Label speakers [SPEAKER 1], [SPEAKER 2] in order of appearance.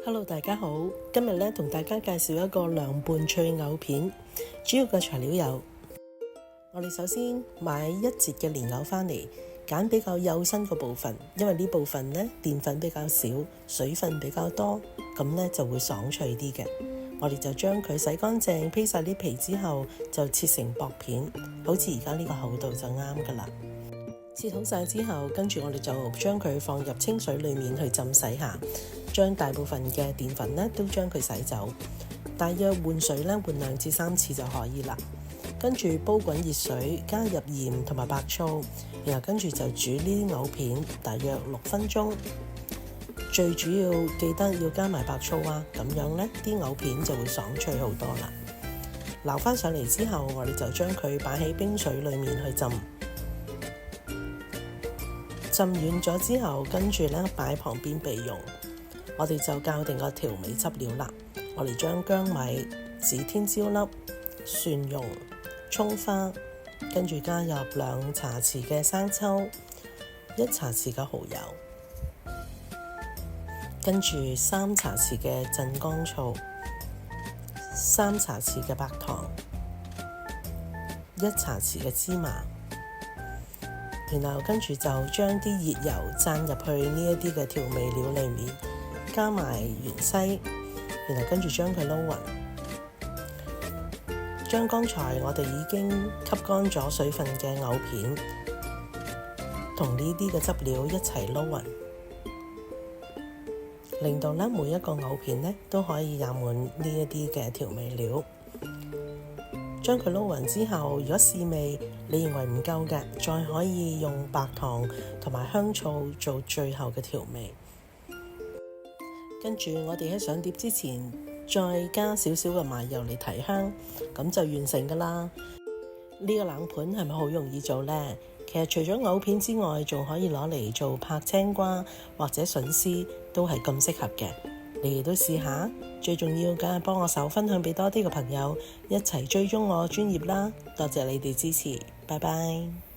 [SPEAKER 1] Hello， 大家好，今日咧同大家介紹一個涼拌脆藕片，主要嘅材料有，我哋首先買一節嘅蓮藕返嚟，揀比較幼身個部分，因為呢部分咧澱粉比較少，水分比較多，咁咧就會爽脆啲嘅。我哋就將佢洗乾淨，披晒啲皮之後，就切成薄片，好似而家呢個厚度就啱噶啦。切好晒之後，跟住我哋就將佢放入清水裡面去浸洗下，將大部分嘅澱粉咧都將佢洗走，大約換水咧換2至3次就可以啦。跟住煲滾熱水，加入鹽同埋白醋，然後跟住就煮呢啲藕片，大約6分鐘。最主要記得要加埋白醋啊，咁樣呢啲藕片就會爽脆好多啦。撈翻上嚟之後，我哋就將佢擺喺冰水裡面去浸。浸軟咗之後，跟住咧擺喺旁邊備用。我哋就校定個調味汁料啦。我哋將薑米、指天椒粒、蒜蓉、葱花，跟住加入2茶匙嘅生抽、1茶匙嘅蠔油，跟住3茶匙嘅鎮江醋、3茶匙嘅白糖、1茶匙嘅芝麻。然後跟住就將啲熱油灒入去呢一啲嘅調味料裡面，加埋芫茜，然後跟住將佢撈勻。將剛才我哋已經吸乾咗水分嘅藕片同呢啲嘅汁料一齊撈勻，令到每一個藕片都可以染滿呢一啲嘅調味料。將佢撈勻之後，如果試味你認為唔夠嘅，再可以用白糖同埋香醋做最後嘅調味。跟住我哋喺上碟之前，再加少少嘅麻油嚟提香，咁就完成㗎啦。呢個冷盤係咪好容易做呢？其實除咗藕片之外，仲可以攞嚟做拍青瓜或者筍絲，都係咁適合嘅。你哋都試下，最重要嘅幫我手分享俾多啲嘅朋友，一齊追蹤我專頁啦！多謝你哋支持，拜拜。